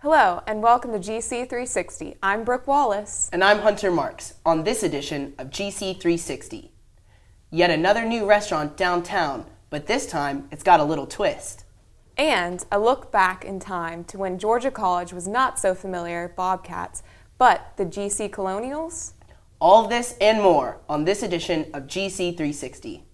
Hello, and welcome to GC 360. I'm Brooke Wallace. And I'm Hunter Marks on this edition of GC 360. Yet another new restaurant downtown, but this time it's got a little twist. And a look back in time to when Georgia College was not so familiar Bobcats, but the GC Colonials. All of this and more on this edition of GC 360.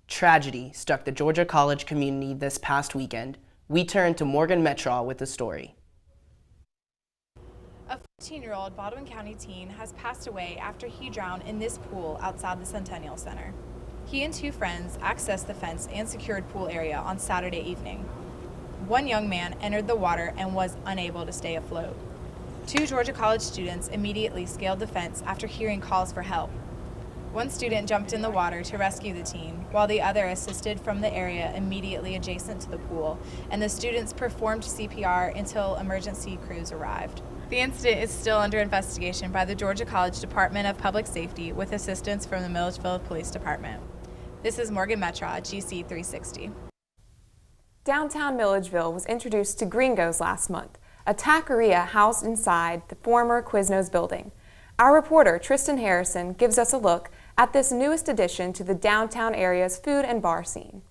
Tragedy struck the Georgia College community this past weekend. We turn to Morgan Metraw with the story. A 14-year-old Baldwin County teen has passed away after he drowned in this pool outside the Centennial Center. He and two friends accessed the fence and secured pool area on Saturday evening. One young man entered the water and was unable to stay afloat. Two Georgia College students immediately scaled the fence after hearing calls for help. One student jumped in the water to rescue the teen, while the other assisted from the area immediately adjacent to the pool, and the students performed CPR until emergency crews arrived. The incident is still under investigation by the Georgia College Department of Public Safety with assistance from the Milledgeville Police Department. This is Morgan Metraw, GC 360. Downtown Milledgeville was introduced to Gringos last month, a taqueria housed inside the former Quiznos building. Our reporter, Tristan Harrison, gives us a look at this newest addition to the downtown area's food and bar scene.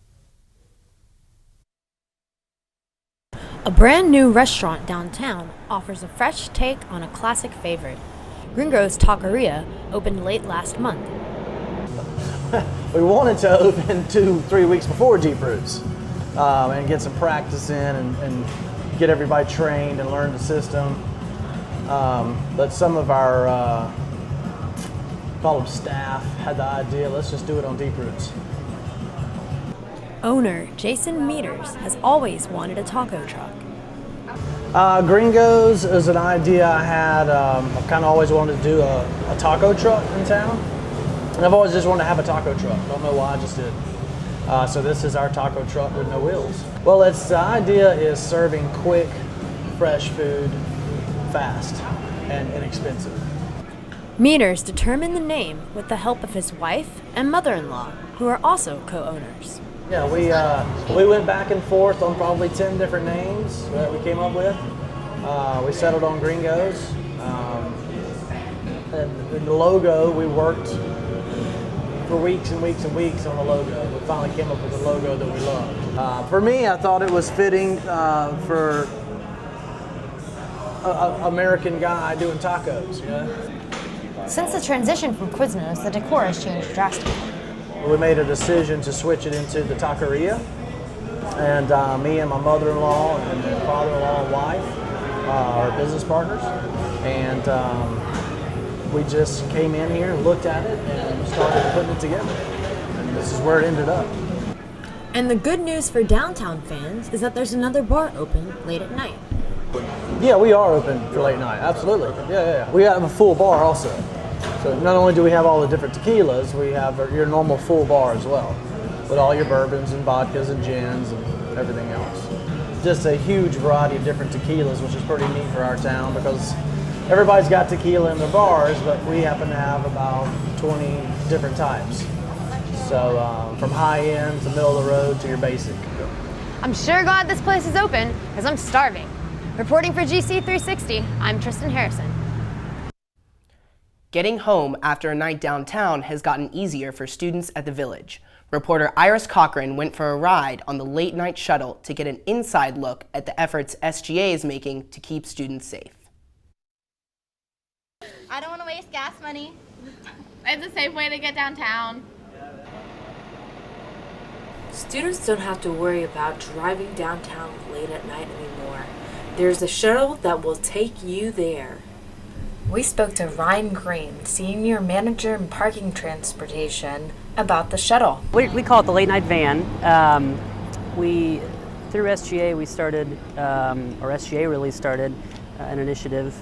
A brand new restaurant downtown offers a fresh take on a classic favorite. Gringo's Taqueria opened late last month. We wanted to open 2-3 weeks before Deep Roots and get some practice in and get everybody trained and learn the system. But some of our call them staff had the idea, let's just do it on Deep Roots. Owner Jason Meters has always wanted a taco truck. Gringos is an idea I had. I've kind of always wanted to do a taco truck in town. And I've always just wanted to have a taco truck. Don't know why, I just did. So this is our taco truck with no wheels. Well, the idea is serving quick, fresh food, fast, and inexpensive. Meters determined the name with the help of his wife and mother-in-law, who are also co-owners. Yeah, we went back and forth on probably 10 different names that we came up with. We settled on Gringos. And the logo, we worked for weeks and weeks and weeks on the logo. We finally came up with a logo that we loved. For me, I thought it was fitting for an American guy doing tacos, you know? Since the transition from Quiznos, the decor has changed drastically. We made a decision to switch it into the taqueria, and me and my mother-in-law and father-in-law and wife are business partners, and we just came in here and looked at it and started putting it together, and this is where it ended up. And the good news for downtown fans is that there's another bar open late at night. Yeah, we are open for late night, absolutely. Yeah. We have a full bar also. So not only do we have all the different tequilas, we have your normal full bar as well, with all your bourbons and vodkas and gins and everything else. Just a huge variety of different tequilas, which is pretty neat for our town because everybody's got tequila in their bars, but we happen to have about 20 different types. So from high end to middle of the road to your basic. I'm sure glad this place is open because I'm starving. Reporting for GC 360, I'm Tristan Harrison. Getting home after a night downtown has gotten easier for students at the Village. Reporter Iris Cochran went for a ride on the late night shuttle to get an inside look at the efforts SGA is making to keep students safe. I don't want to waste gas money. It's a safe way to get downtown. Students don't have to worry about driving downtown late at night anymore. There's a shuttle that will take you there. We spoke to Ryan Green, Senior Manager in Parking Transportation, about the shuttle. We call it the late night van. Through SGA, we started, or SGA really started an initiative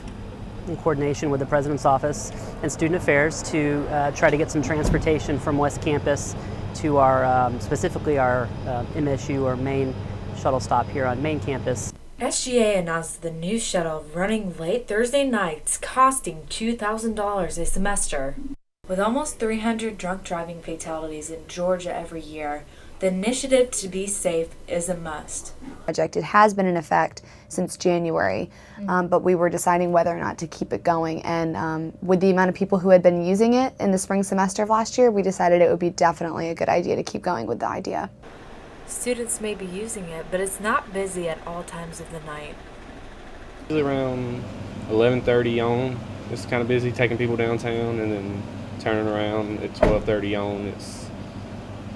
in coordination with the President's Office and Student Affairs to try to get some transportation from West Campus to our, specifically our MSU or main shuttle stop here on main campus. SGA announced the new shuttle running late Thursday nights, costing $2,000 a semester. With almost 300 drunk driving fatalities in Georgia every year, the initiative to be safe is a must. It has been in effect since January, but we were deciding whether or not to keep it going. And with the amount of people who had been using it in the spring semester of last year, we decided it would be definitely a good idea to keep going with the idea. Students may be using it, but it's not busy at all times of the night. Around 11:30 on, it's kind of busy taking people downtown, and then turning around at 12:30 on, it's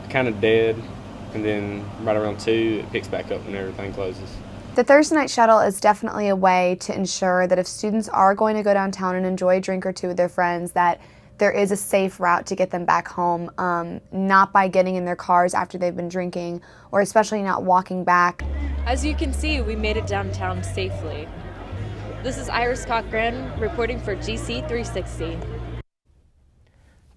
kind of dead, and then right around 2 it picks back up when everything closes. The Thursday night shuttle is definitely a way to ensure that if students are going to go downtown and enjoy a drink or two with their friends, that there is a safe route to get them back home, not by getting in their cars after they've been drinking, or especially not walking back. As you can see, we made it downtown safely. This is Iris Cochran reporting for GC 360.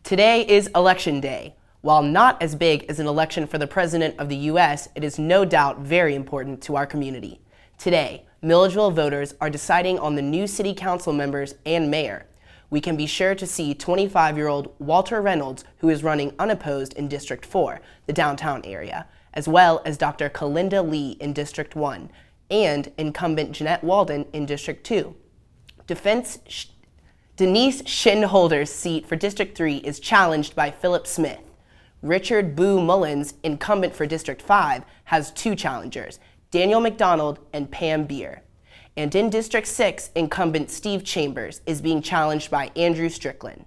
Today is Election Day. While not as big as an election for the President of the U.S., it is no doubt very important to our community. Today, Milledgeville voters are deciding on the new City Council members and mayor. We can be sure to see 25-year-old Walter Reynolds, who is running unopposed in District 4, the downtown area, as well as Dr. Kalinda Lee in District 1, and incumbent Jeanette Walden in District 2. Denise Shinholder's seat for District 3 is challenged by Philip Smith. Richard Boo Mullins, incumbent for District 5, has 2 challengers, Daniel McDonald and Pam Beer. And in District 6, incumbent Steve Chambers is being challenged by Andrew Strickland.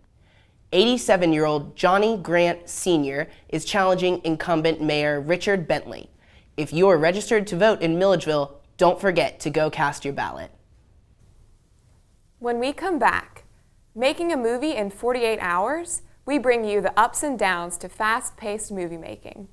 87-year-old Johnny Grant Sr. is challenging incumbent Mayor Richard Bentley. If you are registered to vote in Milledgeville, don't forget to go cast your ballot. When we come back, making a movie in 48 hours, we bring you the ups and downs to fast-paced movie making.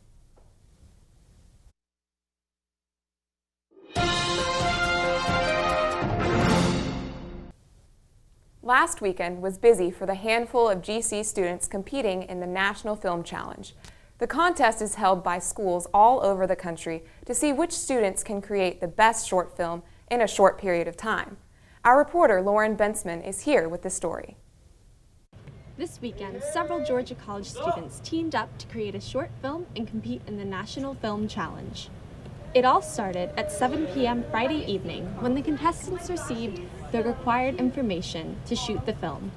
Last weekend was busy for the handful of GC students competing in the National Film Challenge. The contest is held by schools all over the country to see which students can create the best short film in a short period of time. Our reporter Lauren Bensman is here with the story. This weekend, several Georgia College students teamed up to create a short film and compete in the National Film Challenge. It all started at 7 p.m. Friday evening when the contestants received the required information to shoot the film.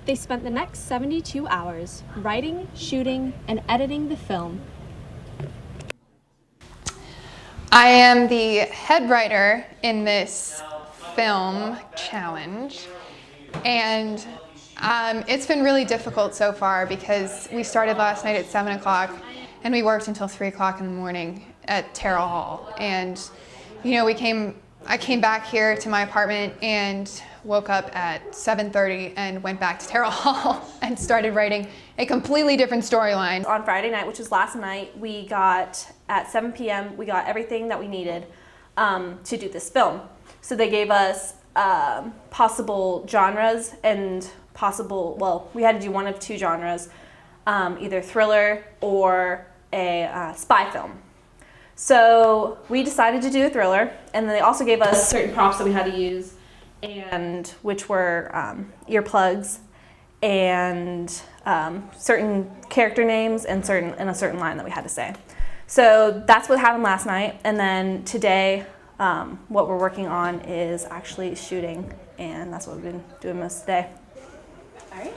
They spent the next 72 hours writing, shooting, and editing the film. I am the head writer in this film challenge, and it's been really difficult so far because we started last night at 7 o'clock and we worked until 3 o'clock in the morning at Terrell Hall. And you know, I came back here to my apartment and woke up at 7:30 and went back to Terrell Hall and started writing a completely different storyline. On Friday night, which was last night, we got, at 7 p.m., we got everything that we needed to do this film. So they gave us possible genres and we had to do one of 2 genres, either thriller or a spy film. So we decided to do a thriller, and then they also gave us certain props that we had to use, and which were earplugs and certain character names and a certain line that we had to say. So that's what happened last night, and then today what we're working on is actually shooting, and that's what we've been doing most of the day.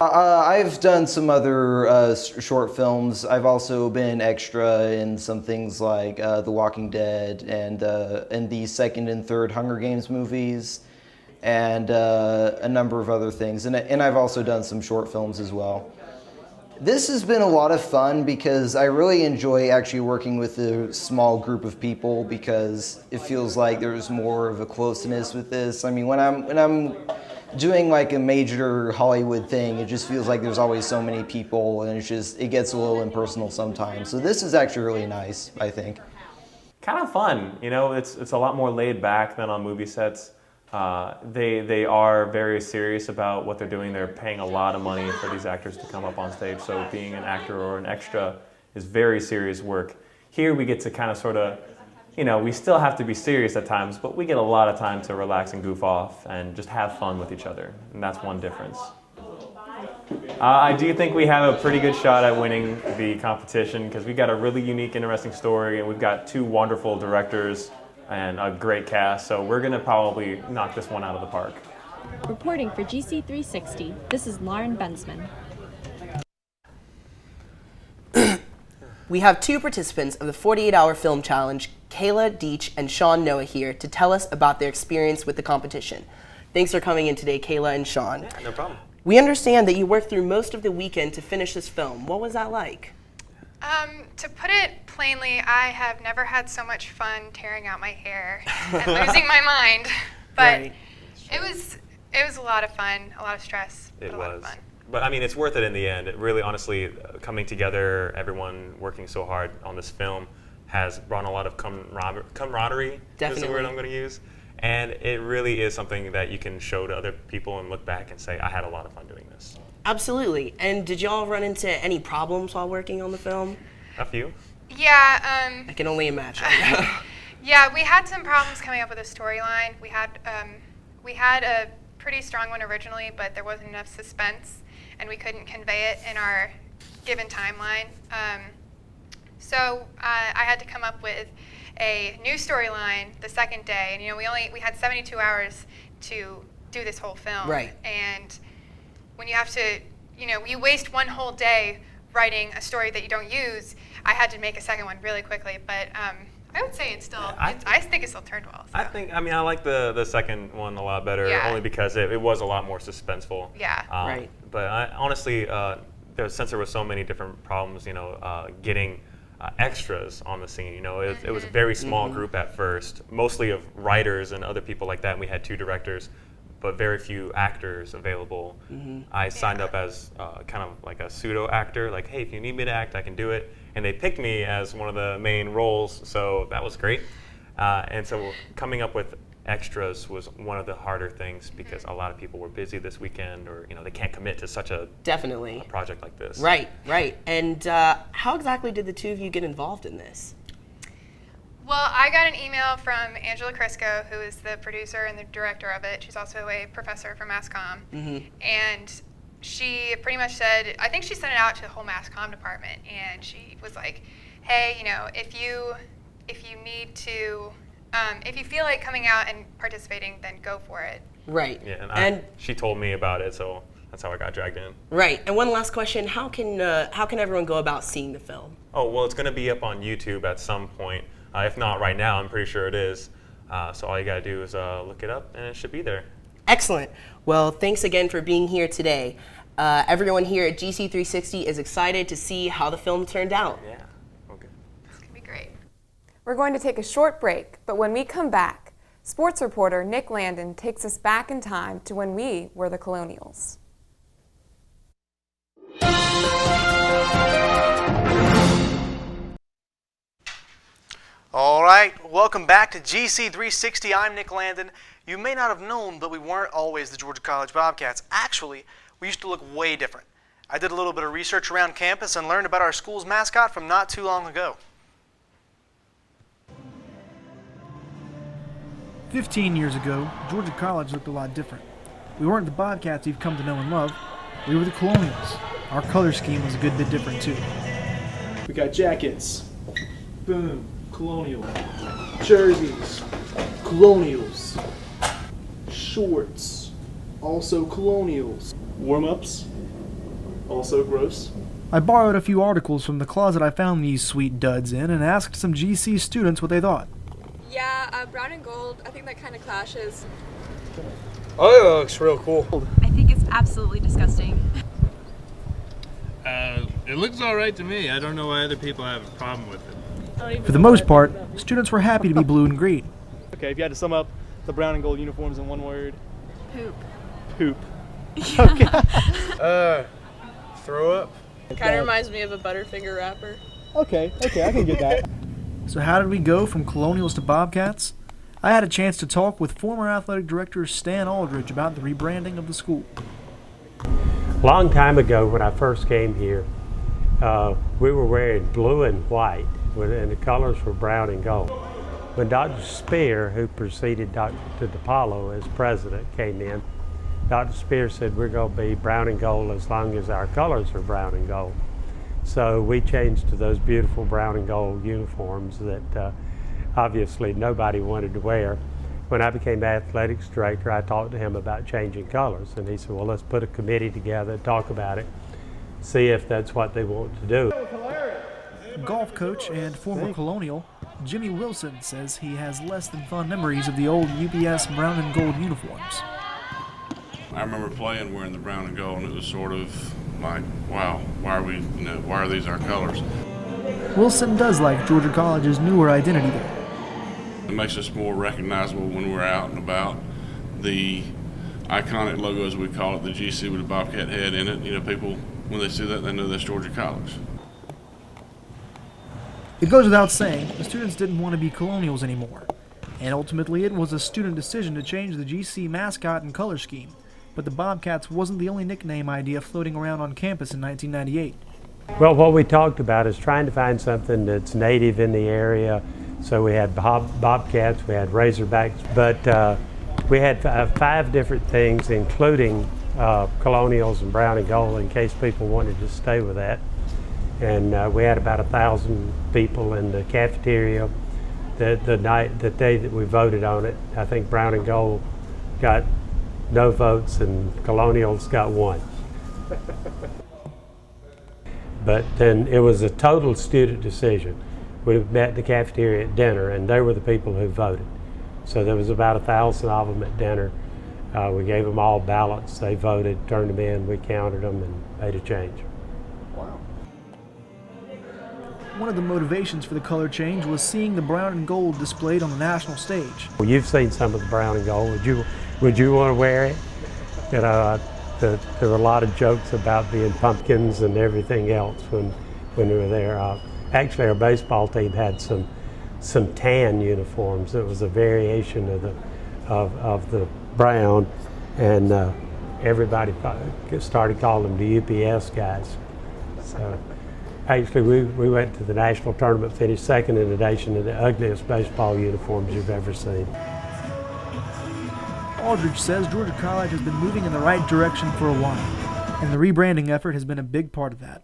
I've done some other short films. I've also been extra in some things like The Walking Dead and the second and third Hunger Games movies, and a number of other things. And I've also done some short films as well. This has been a lot of fun because I really enjoy actually working with a small group of people because it feels like there's more of a closeness with this. I mean, when I'm doing like a major Hollywood thing, it just feels like there's always so many people, and it gets a little impersonal sometimes. So this is actually really nice, I think. Kind of fun, you know, it's a lot more laid back than on movie sets. They are very serious about what they're doing. They're paying a lot of money for these actors to come up on stage, so being an actor or an extra is very serious work. Here we get to kind of sort of, we still have to be serious at times, but we get a lot of time to relax and goof off and just have fun with each other, and that's one difference. I do think we have a pretty good shot at winning the competition because we've got a really unique, interesting story, and we've got 2 wonderful directors and a great cast, so we're going to probably knock this one out of the park. Reporting for GC360, this is Lauren Bensman. We have 2 participants of the 48-hour film challenge, Kayla Deach and Sean Noah, here to tell us about their experience with the competition. Thanks for coming in today, Kayla and Sean. Yeah, no problem. We understand that you worked through most of the weekend to finish this film. What was that like? To put it plainly, I have never had so much fun tearing out my hair and losing my mind. But Right. it was a lot of fun, a lot of stress, but It a lot of was. fun. But I mean, it's worth it in the end. It really, honestly, coming together, everyone working so hard on this film has brought a lot of camaraderie, is the Definitely. word I'm going to use. And it really is something that you can show to other people and look back and say, I had a lot of fun doing this. Absolutely. And did y'all run into any problems while working on the film? A few. Yeah. I can only imagine. Yeah, we had some problems coming up with a storyline. We had a pretty strong one originally, but there wasn't enough suspense, and we couldn't convey it in our given timeline. So I had to come up with a new storyline the second day, and we had 72 hours to do this whole film. Right. And when you have to, you waste one whole day writing a story that you don't use, I had to make a second one really quickly, but I would say I think it still turned well. So. I like the second one a lot better, Yeah. only because it was a lot more suspenseful. Yeah. Right. But honestly, since there were so many different problems, getting extras on the scene, it was a very small group at first, mostly of writers and other people like that, and we had 2 directors, but very few actors available. I signed up as kind of like a pseudo actor, like, hey, if you need me to act, I can do it. And they picked me as one of the main roles, so that was great. And so coming up with extras was one of the harder things because a lot of people were busy this weekend, or they can't commit to such a Definitely. a project like this. Right. And how exactly did the 2 of you get involved in this? Well, I got an email from Angela Crisco, who is the producer and the director of it. She's also a professor from Mass Comm. And she pretty much said, I think she sent it out to the whole Mass Comm department, and she was like, hey, if you need to, if you feel like coming out and participating, then go for it. Right. Yeah, and she told me about it, so that's how I got dragged in. Right. And one last question: how can everyone go about seeing the film? Oh, well, it's going to be up on YouTube at some point. If not right now, I'm pretty sure it is. So all you got to do is look it up, and it should be there. Excellent. Well, thanks again for being here today. Everyone here at GC360 is excited to see how the film turned out. Yeah. Okay. It's going to be great. We're going to take a short break, but when we come back, sports reporter Nick Landon takes us back in time to when we were the Colonials. All right, welcome back to GC360. I'm Nick Landon. You may not have known, but we weren't always the Georgia College Bobcats. Actually, we used to look way different. I did a little bit of research around campus and learned about our school's mascot from not too long ago. 15 years ago, Georgia College looked a lot different. We weren't the Bobcats you've come to know and love. We were the Colonials. Our color scheme was a good bit different too. We got jackets. Boom. Colonial. Jerseys. Colonials. Shorts. Also Colonials. Warm-ups. Also gross. I borrowed a few articles from the closet I found these sweet duds in and asked some GC students what they thought. Yeah, brown and gold, I think that kind of clashes. Oh, yeah, that looks real cool. I think it's absolutely disgusting. It looks alright to me. I don't know why other people have a problem with it. For the most part, students were happy to be blue and green. Okay, if you had to sum up the brown and gold uniforms in one word. Poop. Poop. Yeah. Throw up. Kind of reminds me of a Butterfinger wrapper. Okay, I can get that. So how did we go from Colonials to Bobcats? I had a chance to talk with former athletic director Stan Aldridge about the rebranding of the school. A long time ago when I first came here, we were wearing blue and white, and the colors were brown and gold. When Dr. Spear, who preceded Dr. DiPaolo as president, came in, Dr. Spear said we're going to be brown and gold as long as our colors are brown and gold. So we changed to those beautiful brown and gold uniforms that obviously nobody wanted to wear. When I became athletics director, I talked to him about changing colors, and he said, well, let's put a committee together and talk about it, see if that's what they want to do. Golf coach and former Colonial Jimmy Wilson says he has less than fond memories of the old UPS brown and gold uniforms. I remember playing wearing the brown and gold, and it was sort of like, wow, why are these our colors? Wilson does like Georgia College's newer identity there. It makes us more recognizable when we're out and about. The iconic logo, as we call it, the GC with a Bobcat head in it, people, when they see that, they know that's Georgia College. It goes without saying, the students didn't want to be Colonials anymore, and ultimately it was a student decision to change the GC mascot and color scheme. But the Bobcats wasn't the only nickname idea floating around on campus in 1998. Well, what we talked about is trying to find something that's native in the area. So we had Bobcats, we had Razorbacks, but we had 5 different things, including Colonials and brown and gold, in case people wanted to stay with that. And we had about 1,000 people in the cafeteria the day that we voted on it. I think brown and gold got no votes and Colonials got 1. But then it was a total student decision. We met in the cafeteria at dinner, and they were the people who voted. So there was about 1,000 of them at dinner. We gave them all ballots. They voted, turned them in, we counted them, and made a change. Wow. One of the motivations for the color change was seeing the brown and gold displayed on the national stage. Well, you've seen some of the brown and gold. Would you want to wear it? There were a lot of jokes about being pumpkins and everything else when we were there. Actually, our baseball team had some tan uniforms. It was a variation of the brown, and everybody started calling them the UPS guys. So, actually, we went to the national tournament, finished second in the nation in the ugliest baseball uniforms you've ever seen. Aldridge says Georgia College has been moving in the right direction for a while, and the rebranding effort has been a big part of that.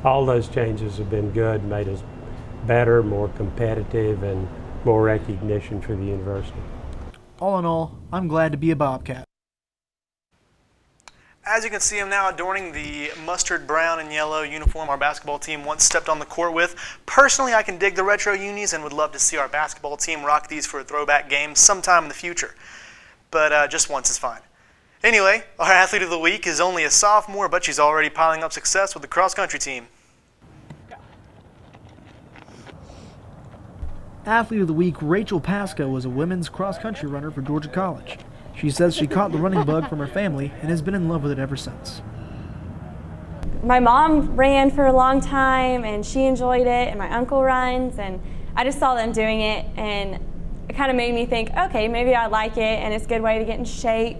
All those changes have been good, made us better, more competitive, and more recognition for the university. All in all, I'm glad to be a Bobcat. As you can see him now adorning the mustard brown and yellow uniform our basketball team once stepped on the court with. Personally, I can dig the retro unis and would love to see our basketball team rock these for a throwback game sometime in the future. But just once is fine. Anyway, our athlete of the week is only a sophomore, but she's already piling up success with the cross-country team. Athlete of the week, Rachel Pasco, was a women's cross-country runner for Georgia College. She says she caught the running bug from her family and has been in love with it ever since. My mom ran for a long time and she enjoyed it, and my uncle runs, and I just saw them doing it, and it kind of made me think, okay, maybe I like it and it's a good way to get in shape.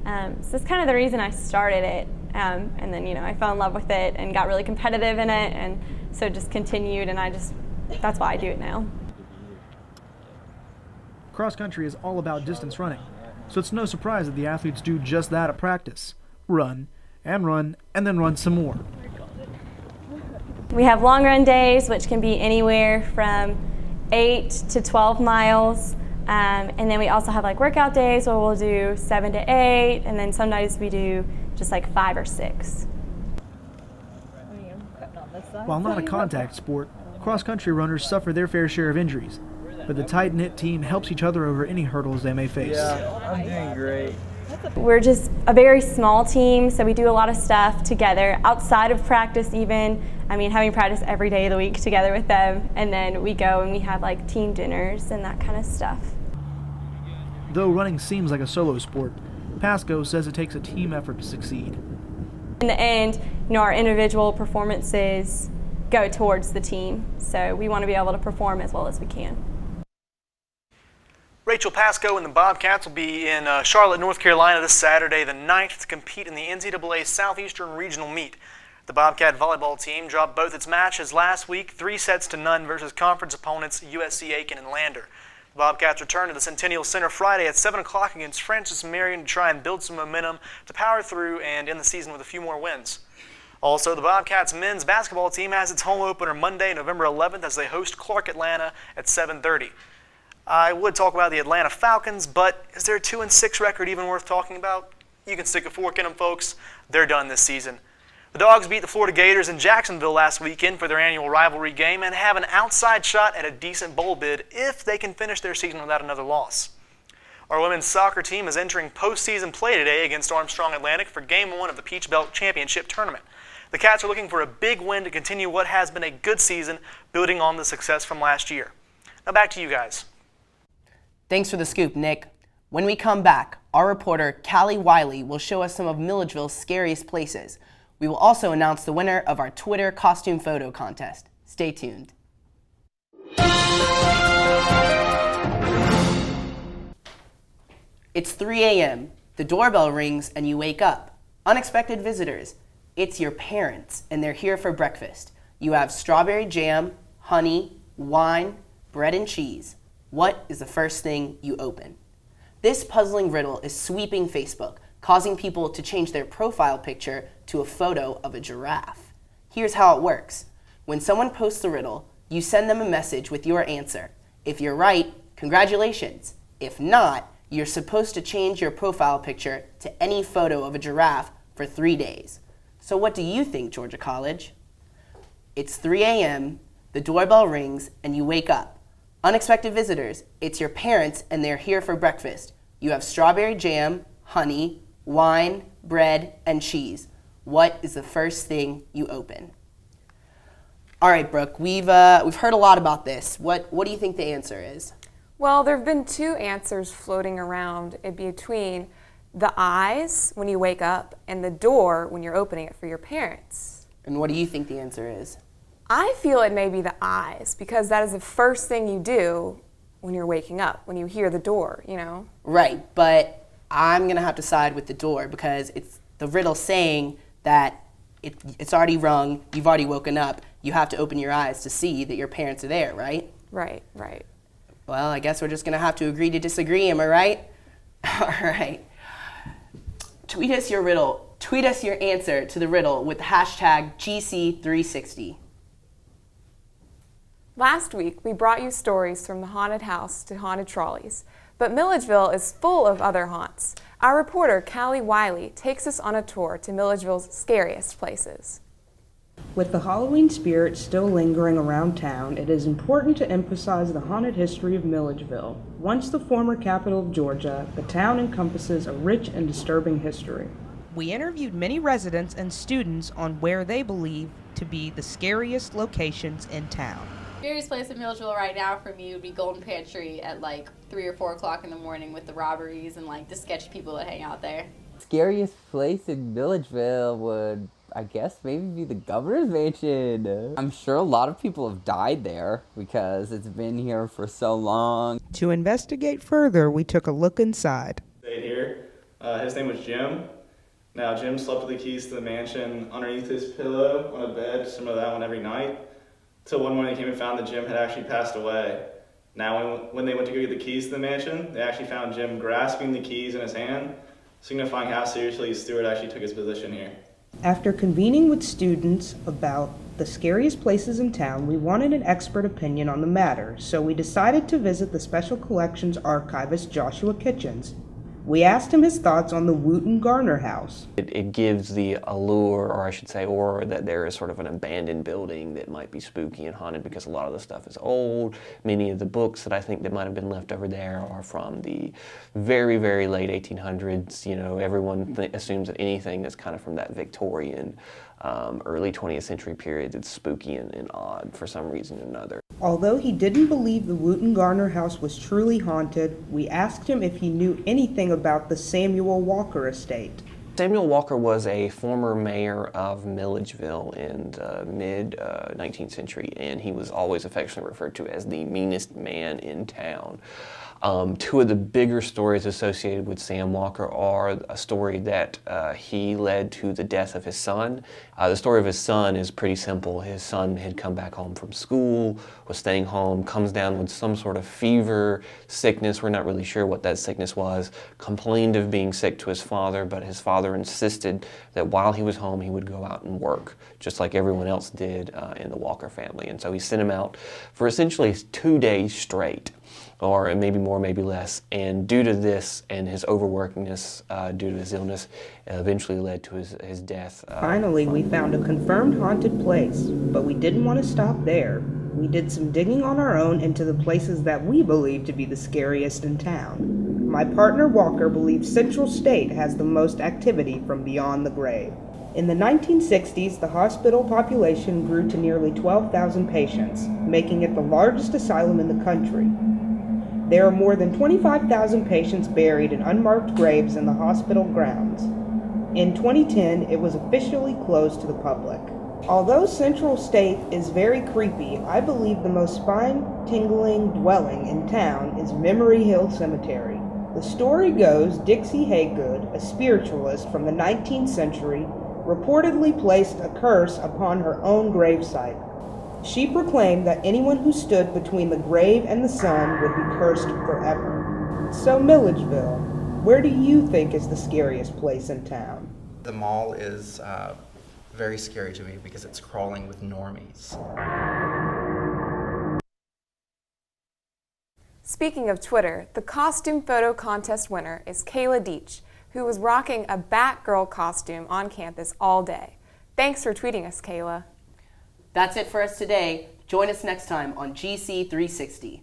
So that's kind of the reason I started it. And then, I fell in love with it and got really competitive in it, and so just continued, and that's why I do it now. Cross country is all about distance running, so it's no surprise that the athletes do just that at practice. Run, and then run some more. We have long run days, which can be anywhere from 8 to 12 miles. And then we also have workout days where we'll do 7 to 8, and then some days we do just 5 or 6. While not a contact sport, cross-country runners suffer their fair share of injuries, but the tight-knit team helps each other over any hurdles they may face. Yeah, I'm doing great. We're just a very small team, so we do a lot of stuff together outside of practice even. Having practice every day of the week together with them, and then we go and we have team dinners and that kind of stuff. Though running seems like a solo sport, Pasco says it takes a team effort to succeed. In the end, our individual performances go towards the team, so we want to be able to perform as well as we can. Rachel Pascoe and the Bobcats will be in Charlotte, North Carolina this Saturday the 9th to compete in the NCAA Southeastern Regional Meet. The Bobcat volleyball team dropped both its matches last week, 3-0 versus conference opponents USC Aiken and Lander. The Bobcats return to the Centennial Center Friday at 7 o'clock against Francis Marion to try and build some momentum to power through and end the season with a few more wins. Also, the Bobcats men's basketball team has its home opener Monday, November 11th as they host Clark Atlanta at 7:30. I would talk about the Atlanta Falcons, but is their 2-6 record even worth talking about? You can stick a fork in them, folks. They're done this season. The Dogs beat the Florida Gators in Jacksonville last weekend for their annual rivalry game and have an outside shot at a decent bowl bid if they can finish their season without another loss. Our women's soccer team is entering postseason play today against Armstrong Atlantic for Game 1 of the Peach Belt Championship Tournament. The Cats are looking for a big win to continue what has been a good season, building on the success from last year. Now back to you guys. Thanks for the scoop, Nick. When we come back, our reporter, Callie Wiley, will show us some of Milledgeville's scariest places. We will also announce the winner of our Twitter costume photo contest. Stay tuned. It's 3 a.m. The doorbell rings and you wake up. Unexpected visitors. It's your parents, and they're here for breakfast. You have strawberry jam, honey, wine, bread and cheese. What is the first thing you open? This puzzling riddle is sweeping Facebook, causing people to change their profile picture to a photo of a giraffe. Here's how it works. When someone posts the riddle, you send them a message with your answer. If you're right, congratulations. If not, you're supposed to change your profile picture to any photo of a giraffe for 3 days. So what do you think, Georgia College? It's 3 a.m., the doorbell rings, and you wake up. Unexpected visitors. It's your parents, and they're here for breakfast. You have strawberry jam, honey, wine, bread, and cheese. What is the first thing you open? All right, Brooke, we've heard a lot about this. What do you think the answer is? Well, there have been two answers floating around in between the eyes when you wake up and the door when you're opening it for your parents. And what do you think the answer is? I feel it may be the eyes because that is the first thing you do when you're waking up, when you hear the door, you know? Right, but I'm going to have to side with the door because it's the riddle saying that it's already rung, you've already woken up, you have to open your eyes to see that your parents are there, right? Right, right. Well, I guess we're just going to have to agree to disagree, am I right? All right. Tweet us your riddle. Tweet us your answer to the riddle with the hashtag GC360. Last week, we brought you stories from the haunted house to haunted trolleys, but Milledgeville is full of other haunts. Our reporter, Callie Wiley, takes us on a tour to Milledgeville's scariest places. With the Halloween spirit still lingering around town, it is important to emphasize the haunted history of Milledgeville. Once the former capital of Georgia, the town encompasses a rich and disturbing history. We interviewed many residents and students on where they believe to be the scariest locations in town. Scariest place in Milledgeville right now for me would be Golden Pantry at like 3 or 4 o'clock in the morning with the robberies and like the sketchy people that hang out there. Scariest place in Milledgeville would, I guess, maybe be the governor's mansion. I'm sure a lot of people have died there because it's been here for so long. To investigate further, we took a look inside. Stayed here. His name was Jim. Now, Jim slept with the keys to the mansion underneath his pillow on a bed, similar to that one every night. Till one morning he came and found that Jim had actually passed away. Now, when they went to go get the keys to the mansion, they actually found Jim grasping the keys in his hand, signifying how seriously Stewart actually took his position here. After convening with students about the scariest places in town, we wanted an expert opinion on the matter, so we decided to visit the Special Collections archivist Joshua Kitchens. We asked him his thoughts on the Wooten Garner House. It gives the allure, or I should say aura, that there is sort of an abandoned building that might be spooky and haunted because a lot of the stuff is old. Many of the books that I think that might have been left over there are from the very, very late 1800s. You know, everyone assumes that anything that's kind of from that Victorian, early 20th century period that's spooky and odd for some reason or another. Although he didn't believe the Wooten Garner House was truly haunted, we asked him if he knew anything about the Samuel Walker estate. Samuel Walker was a former mayor of Milledgeville in the mid-19th century, and he was always affectionately referred to as the meanest man in town. Two of the bigger stories associated with Sam Walker are a story that he led to the death of his son. The story of his son is pretty simple. His son had come back home from school, was staying home, comes down with some sort of fever, sickness, we're not really sure what that sickness was, complained of being sick to his father, but his father insisted that while he was home he would go out and work, just like everyone else did in the Walker family. And so he sent him out for essentially 2 days straight, or maybe more, maybe less. And due to this and his overworkingness, due to his illness, eventually led to his death. Finally, we found a confirmed haunted place, but we didn't want to stop there. We did some digging on our own into the places that we believe to be the scariest in town. My partner Walker believes Central State has the most activity from beyond the grave. In the 1960s, the hospital population grew to nearly 12,000 patients, making it the largest asylum in the country. There are more than 25,000 patients buried in unmarked graves in the hospital grounds. In 2010, it was officially closed to the public. Although Central State is very creepy, I believe the most spine-tingling dwelling in town is Memory Hill Cemetery. The story goes Dixie Haygood, a spiritualist from the 19th century, reportedly placed a curse upon her own gravesite. She proclaimed that anyone who stood between the grave and the sun would be cursed forever. So Milledgeville, where do you think is the scariest place in town? The mall is very scary to me because it's crawling with normies. Speaking of Twitter, the costume photo contest winner is Kayla Deach, who was rocking a Batgirl costume on campus all day. Thanks for tweeting us, Kayla. That's it for us today. Join us next time on GC360.